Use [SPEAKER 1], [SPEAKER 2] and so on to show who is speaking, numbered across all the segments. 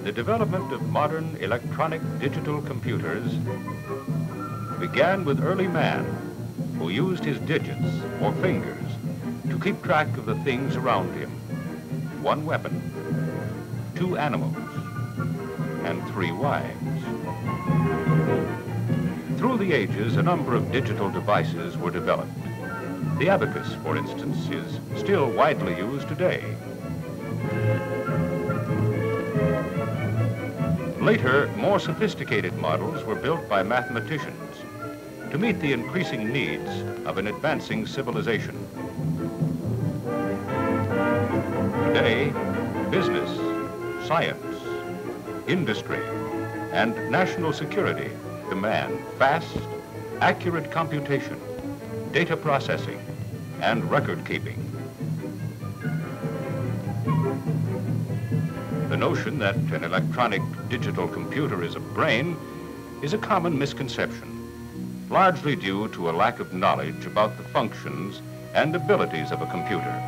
[SPEAKER 1] The development of modern electronic digital computers began with early man, who used his digits or fingers to keep track of the things around him. 1 weapon, 2 animals, and 3 wives. Through the ages, a number of digital devices were developed. The abacus, for instance, is still widely used today. Later, more sophisticated models were built by mathematicians to meet the increasing needs of an advancing civilization. Today, business, science, industry, and national security demand fast, accurate computation, data processing, and record keeping. The notion that an electronic digital computer is a brain is a common misconception, largely due to a lack of knowledge about the functions and abilities of a computer.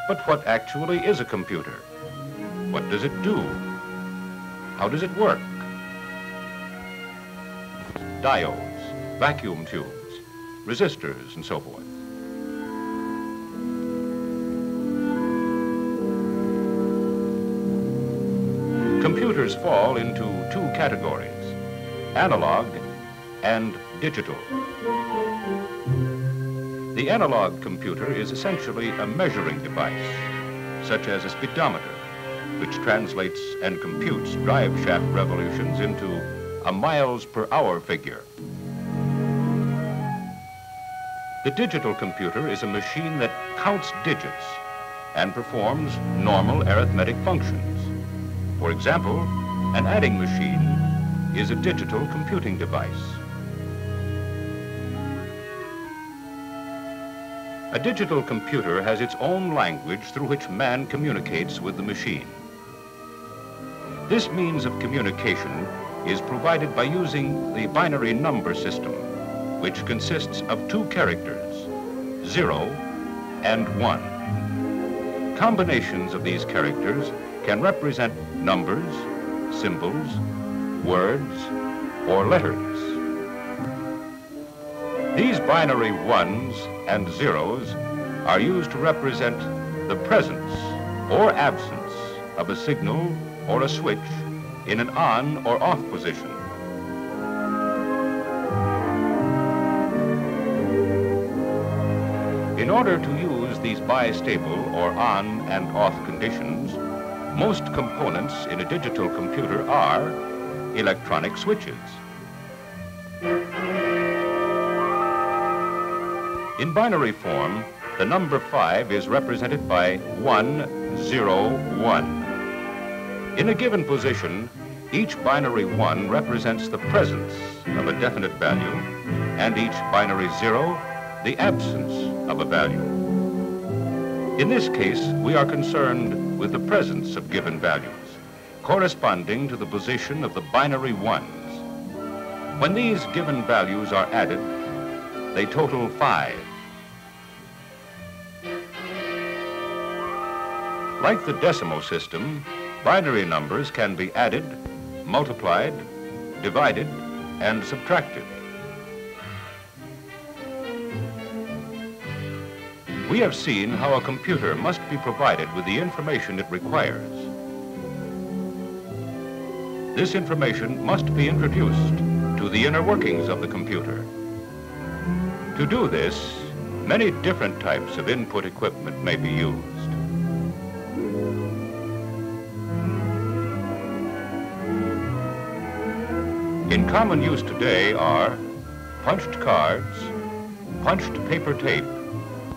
[SPEAKER 1] But what actually is a computer? What does it do? How does it work? Diodes, vacuum tubes, resistors, and so forth. Computers fall into 2 categories, analog and digital. The analog computer is essentially a measuring device, such as a speedometer, which translates and computes drive shaft revolutions into a miles per hour figure. The digital computer is a machine that counts digits and performs normal arithmetic functions. For example, an adding machine is a digital computing device. A digital computer has its own language through which man communicates with the machine. This means of communication is provided by using the binary number system, which consists of 2 characters, 0 and 1. Combinations of these characters can represent numbers, symbols, words, or letters. These binary 1s and 0s are used to represent the presence or absence of a signal or a switch in an on or off position. In order to use these bistable or on and off conditions, most components in a digital computer are electronic switches. In binary form, the number 5 is represented by 1, 0, 1. In a given position, each binary 1 represents the presence of a definite value, and each binary 0, the absence of a value. In this case, we are concerned with the presence of given values, corresponding to the position of the binary 1s. When these given values are added, they total 5. Like the decimal system, binary numbers can be added, multiplied, divided, and subtracted. We have seen how a computer must be provided with the information it requires. This information must be introduced to the inner workings of the computer. To do this, many different types of input equipment may be used. In common use today are punched cards, punched paper tape,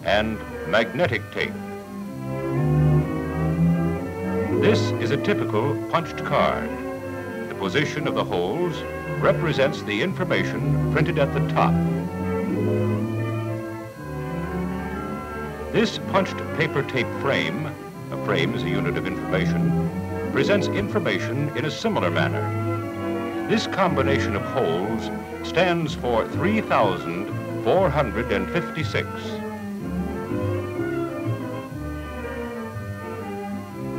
[SPEAKER 1] and magnetic tape. This is a typical punched card. The position of the holes represents the information printed at the top. This punched paper tape frame, a frame is a unit of information, presents information in a similar manner. This combination of holes stands for 3,456.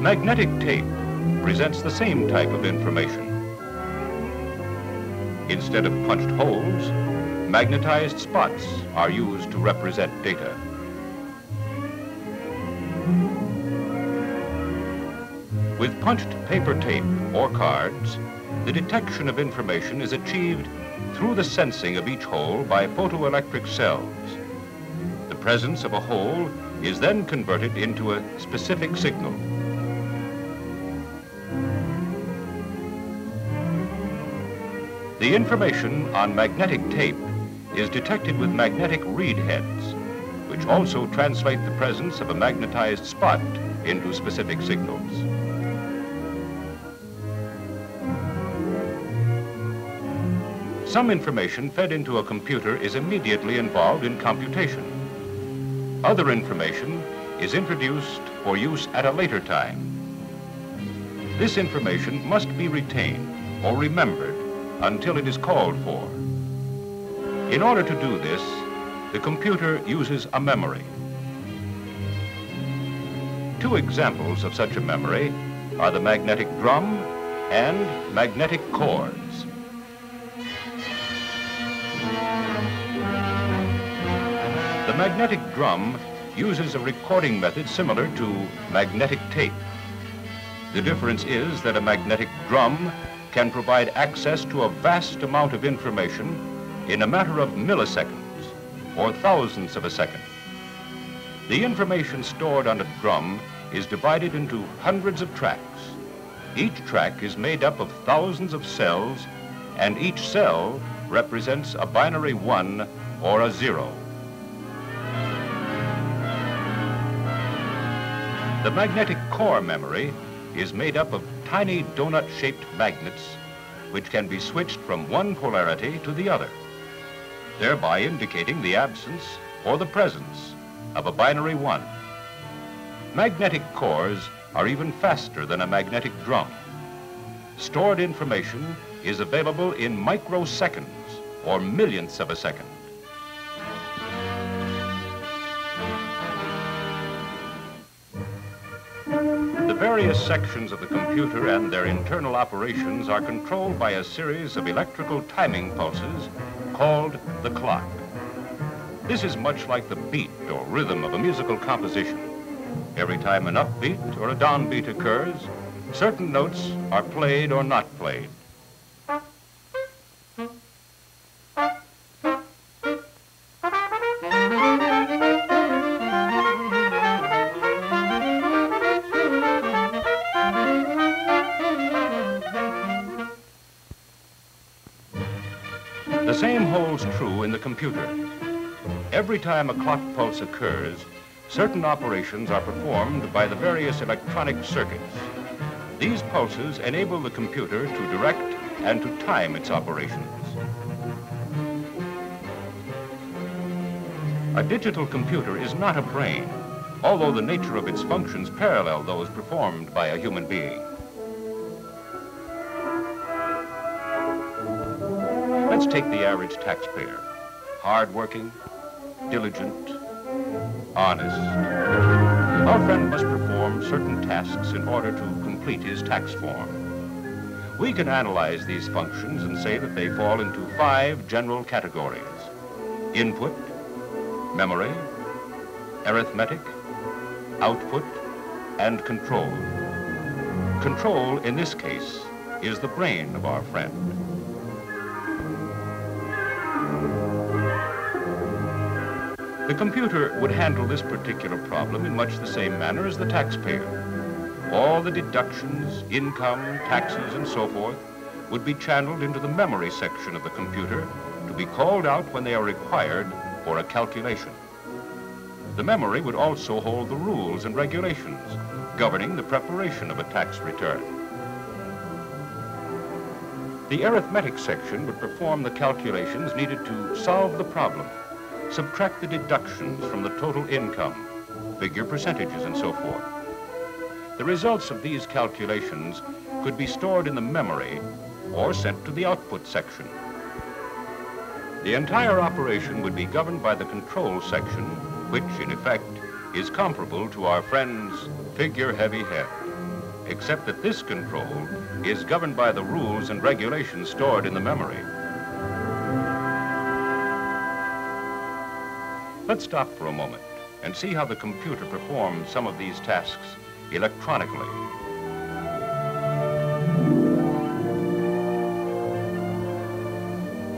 [SPEAKER 1] Magnetic tape presents the same type of information. Instead of punched holes, magnetized spots are used to represent data. With punched paper tape or cards, the detection of information is achieved through the sensing of each hole by photoelectric cells. The presence of a hole is then converted into a specific signal. The information on magnetic tape is detected with magnetic reed heads, which also translate the presence of a magnetized spot into specific signals. Some information fed into a computer is immediately involved in computation. Other information is introduced for use at a later time. This information must be retained or remembered until it is called for. In order to do this, the computer uses a memory. Two examples of such a memory are the magnetic drum and magnetic cores. The magnetic drum uses a recording method similar to magnetic tape. The difference is that a magnetic drum can provide access to a vast amount of information in a matter of milliseconds or thousandths of a second. The information stored on a drum is divided into hundreds of tracks. Each track is made up of thousands of cells, and each cell represents a binary 1 or a 0. The magnetic core memory is made up of tiny donut-shaped magnets which can be switched from one polarity to the other, thereby indicating the absence or the presence of a binary 1. Magnetic cores are even faster than a magnetic drum. Stored information is available in microseconds or millionths of a second. The various sections of the computer and their internal operations are controlled by a series of electrical timing pulses called the clock. This is much like the beat or rhythm of a musical composition. Every time an upbeat or a downbeat occurs, certain notes are played or not played. The same holds true in the computer. Every time a clock pulse occurs, certain operations are performed by the various electronic circuits. These pulses enable the computer to direct and to time its operations. A digital computer is not a brain, although the nature of its functions parallel those performed by a human being. Let's take the average taxpayer. Hardworking, diligent, honest. Our friend must perform certain tasks in order to complete his tax form. We can analyze these functions and say that they fall into 5 general categories: input, memory, arithmetic, output, and control. Control, in this case, is the brain of our friend. The computer would handle this particular problem in much the same manner as the taxpayer. All the deductions, income, taxes, and so forth would be channeled into the memory section of the computer to be called out when they are required for a calculation. The memory would also hold the rules and regulations governing the preparation of a tax return. The arithmetic section would perform the calculations needed to solve the problem, subtract the deductions from the total income, figure percentages, and so forth. The results of these calculations could be stored in the memory or sent to the output section. The entire operation would be governed by the control section, which, in effect, is comparable to our friend's figure-heavy head, except that this control is governed by the rules and regulations stored in the memory. Let's stop for a moment and see how the computer performs some of these tasks electronically.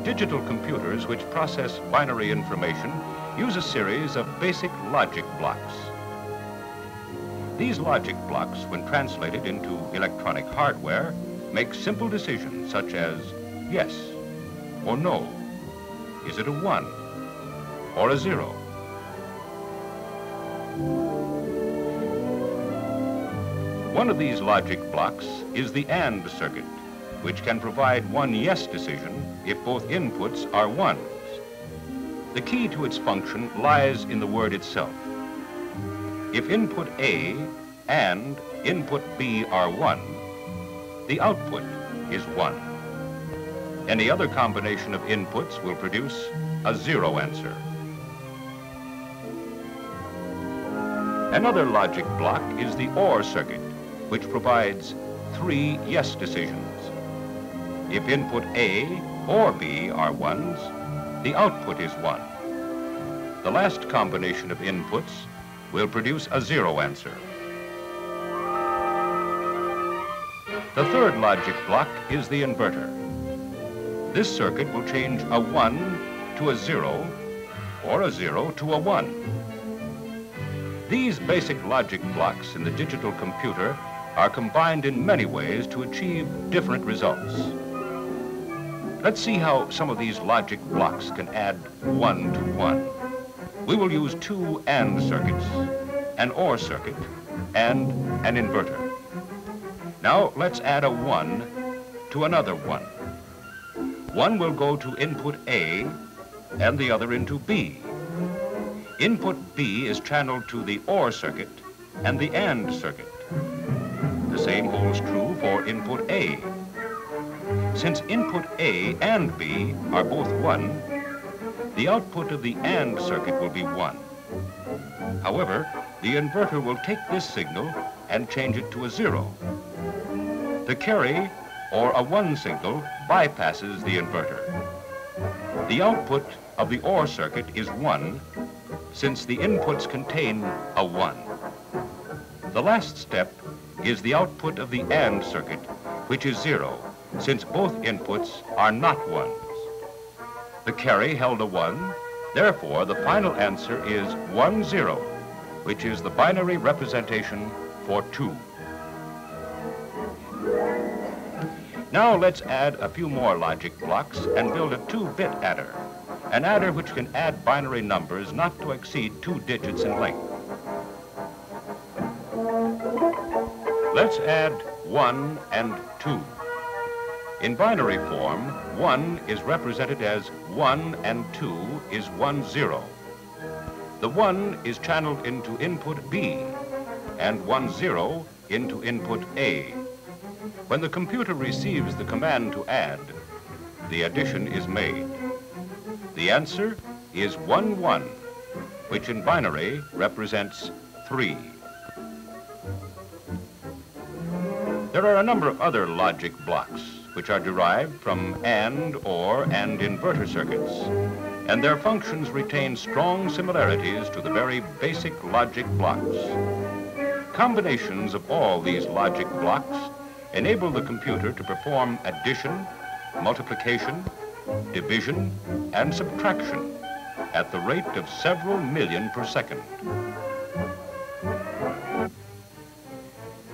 [SPEAKER 1] Digital computers which process binary information use a series of basic logic blocks. These logic blocks, when translated into electronic hardware, make simple decisions such as yes or no. Is it a 1 or a 0? One of these logic blocks is the AND circuit, which can provide one yes decision if both inputs are 1s. The key to its function lies in the word itself. If input A and input B are 1, the output is 1. Any other combination of inputs will produce a 0 answer. Another logic block is the OR circuit, which provides 3 yes decisions. If input A or B are 1s, the output is 1. The last combination of inputs will produce a 0 answer. The third logic block is the inverter. This circuit will change a 1 to a 0 or a 0 to a 1. These basic logic blocks in the digital computer are combined in many ways to achieve different results. Let's see how some of these logic blocks can add 1 to 1. We will use 2 AND circuits, an OR circuit, and an inverter. Now let's add a 1 to another 1. One will go to input A and the other into B. Input B is channeled to the OR circuit and the AND circuit. The same holds true for input A. Since input A and B are both 1, the output of the AND circuit will be 1. However, the inverter will take this signal and change it to a 0. The carry, or a 1 signal, bypasses the inverter. The output of the OR circuit is 1, since the inputs contain a 1. The last step is the output of the AND circuit, which is 0, since both inputs are not 1s. The carry held a 1, therefore the final answer is 1, 0, which is the binary representation for 2. Now let's add a few more logic blocks and build a 2-bit adder, an adder which can add binary numbers not to exceed 2 digits in length. Let's add 1 and 2. In binary form, 1 is represented as 1 and 2 is 1, 0. The 1 is channeled into input B and 1, 0 into input A. When the computer receives the command to add, the addition is made. The answer is 1, 1, which in binary represents 3. There are a number of other logic blocks which are derived from AND, OR, and inverter circuits, and their functions retain strong similarities to the very basic logic blocks. Combinations of all these logic blocks enable the computer to perform addition, multiplication, division, and subtraction at the rate of several million per second.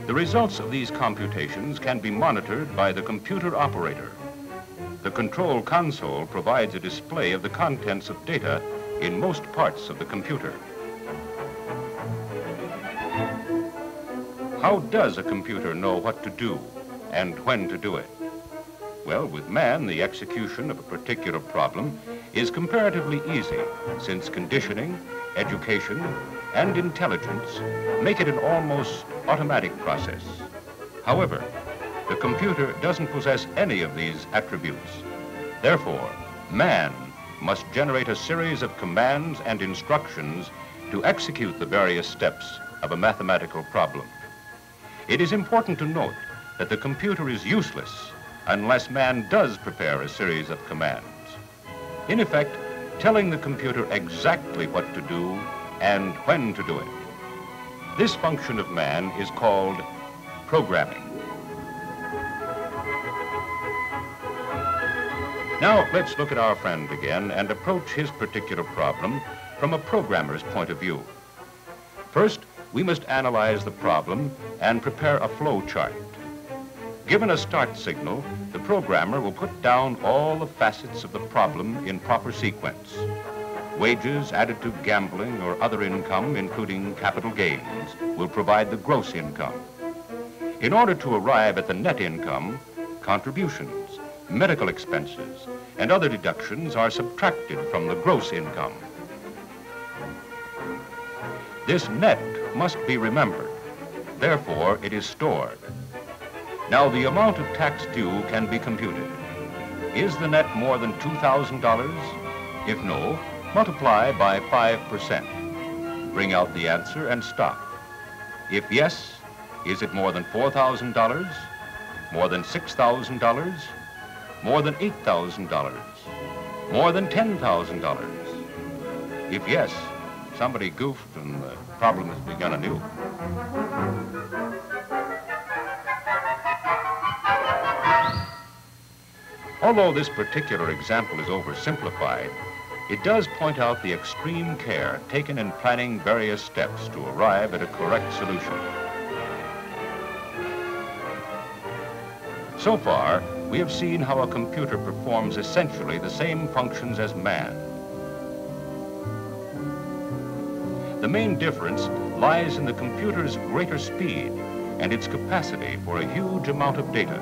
[SPEAKER 1] The results of these computations can be monitored by the computer operator. The control console provides a display of the contents of data in most parts of the computer. How does a computer know what to do and when to do it? Well, with man, the execution of a particular problem is comparatively easy, since conditioning, education, and intelligence make it an almost automatic process. However, The computer doesn't possess any of these attributes. Therefore, man must generate a series of commands and instructions to execute the various steps of a mathematical problem. It is important to note that the computer is useless unless man does prepare a series of commands. In effect, telling the computer exactly what to do and when to do it. This function of man is called programming. Now, let's look at our friend again and approach his particular problem from a programmer's point of view. First, we must analyze the problem and prepare a flow chart. Given a start signal, the programmer will put down all the facets of the problem in proper sequence. Wages added to gambling or other income, including capital gains, will provide the gross income. In order to arrive at the net income, contributions, medical expenses, and other deductions are subtracted from the gross income. This net must be remembered. Therefore, it is stored. Now, the amount of tax due can be computed. Is the net more than $2,000? If no, multiply by 5%. Bring out the answer and stop. If yes, is it more than $4,000? More than $6,000? More than $8,000? More than $10,000? If yes, somebody goofed and the problem has begun anew. Although this particular example is oversimplified, it does point out the extreme care taken in planning various steps to arrive at a correct solution. So far, we have seen how a computer performs essentially the same functions as man. The main difference lies in the computer's greater speed and its capacity for a huge amount of data.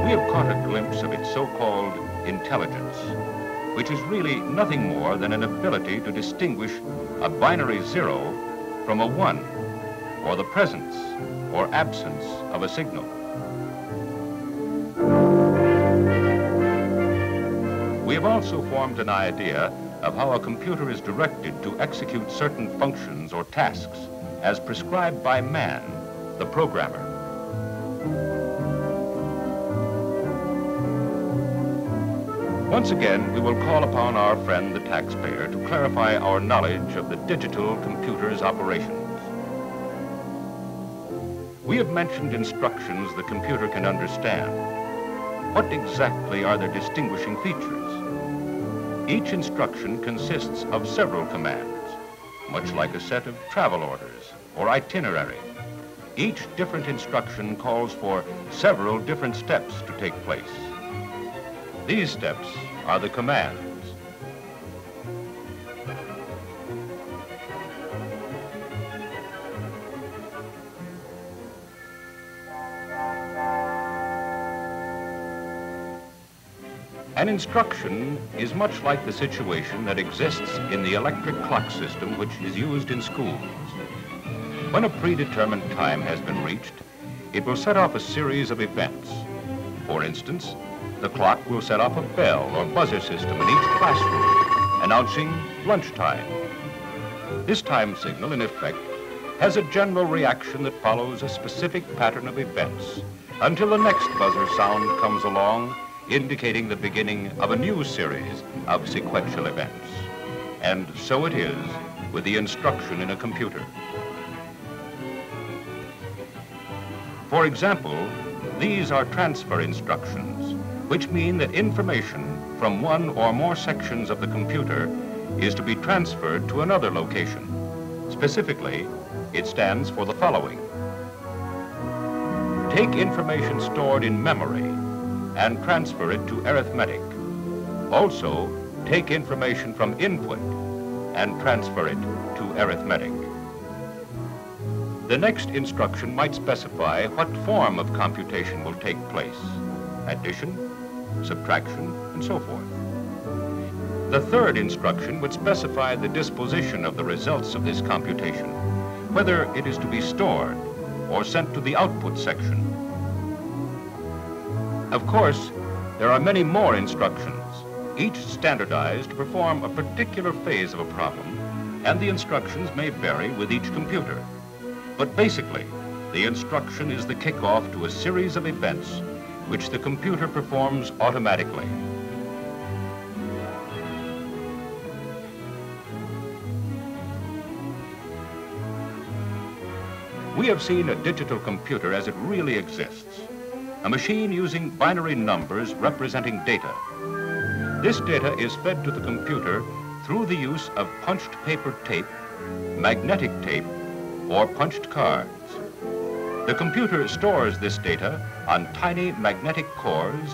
[SPEAKER 1] We have caught a glimpse of its so-called intelligence, which is really nothing more than an ability to distinguish a binary 0 from a 1, or the presence or absence of a signal. We have also formed an idea of how a computer is directed to execute certain functions or tasks as prescribed by man, the programmer. Once again, we will call upon our friend the taxpayer to clarify our knowledge of the digital computer's operations. We have mentioned instructions the computer can understand. What exactly are their distinguishing features? Each instruction consists of several commands, much like a set of travel orders or itinerary. Each different instruction calls for several different steps to take place. These steps are the commands. An instruction is much like the situation that exists in the electric clock system which is used in schools. When a predetermined time has been reached, it will set off a series of events. For instance, the clock will set off a bell or buzzer system in each classroom, announcing lunchtime. This time signal, in effect, has a general reaction that follows a specific pattern of events until the next buzzer sound comes along, indicating the beginning of a new series of sequential events. And so it is with the instruction in a computer. For example, these are transfer instructions, which mean that information from one or more sections of the computer is to be transferred to another location. Specifically, it stands for the following. Take information stored in memory and transfer it to arithmetic. Also, take information from input and transfer it to arithmetic. The next instruction might specify what form of computation will take place: addition, subtraction, and so forth. The third instruction would specify the disposition of the results of this computation, whether it is to be stored or sent to the output section. Of course, there are many more instructions, each standardized to perform a particular phase of a problem, and the instructions may vary with each computer. But basically, the instruction is the kickoff to a series of events which the computer performs automatically. We have seen a digital computer as it really exists, a machine using binary numbers representing data. This data is fed to the computer through the use of punched paper tape, magnetic tape, or punched cards. The computer stores this data on tiny magnetic cores,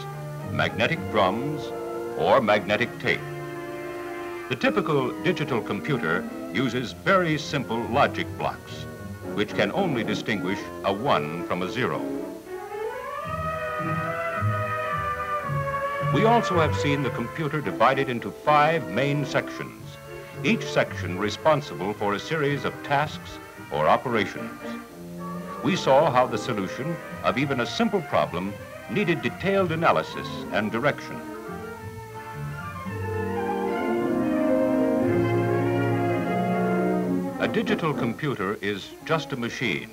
[SPEAKER 1] magnetic drums, or magnetic tape. The typical digital computer uses very simple logic blocks, which can only distinguish a 1 from a 0. We also have seen the computer divided into 5 main sections, each section responsible for a series of tasks or operations. We saw how the solution of even a simple problem needed detailed analysis and direction. A digital computer is just a machine.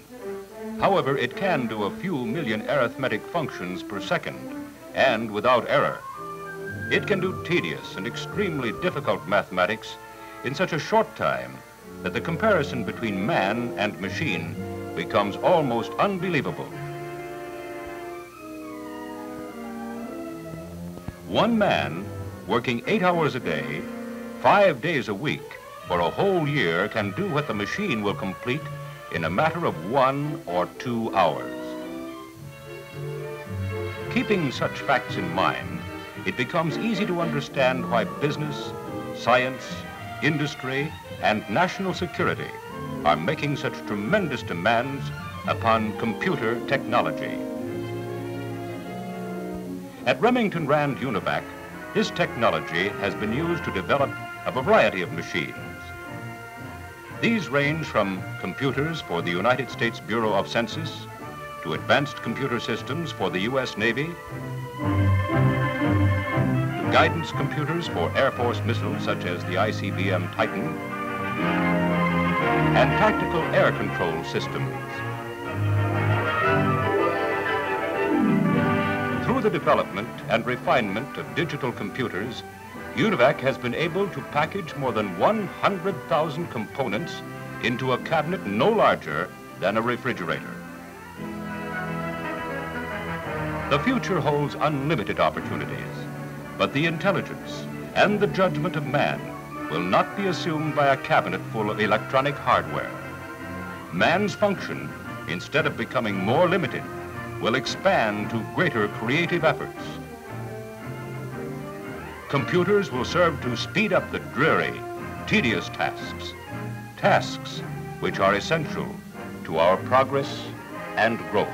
[SPEAKER 1] However, it can do a few million arithmetic functions per second, and without error. It can do tedious and extremely difficult mathematics in such a short time that the comparison between man and machine becomes almost unbelievable. One man, working 8 hours a day, 5 days a week, for a whole year, can do what the machine will complete in a matter of 1 or 2 hours. Keeping such facts in mind, it becomes easy to understand why business, science, industry, and national security are making such tremendous demands upon computer technology. At Remington RAND UNIVAC, this technology has been used to develop a variety of machines. These range from computers for the United States Bureau of Census to advanced computer systems for the U.S. Navy, to guidance computers for Air Force missiles such as the ICBM Titan, and tactical air control systems. Through the development and refinement of digital computers, UNIVAC has been able to package more than 100,000 components into a cabinet no larger than a refrigerator. The future holds unlimited opportunities, but the intelligence and the judgment of man will not be assumed by a cabinet full of electronic hardware. Man's function, instead of becoming more limited, will expand to greater creative efforts. Computers will serve to speed up the dreary, tedious tasks which are essential to our progress and growth.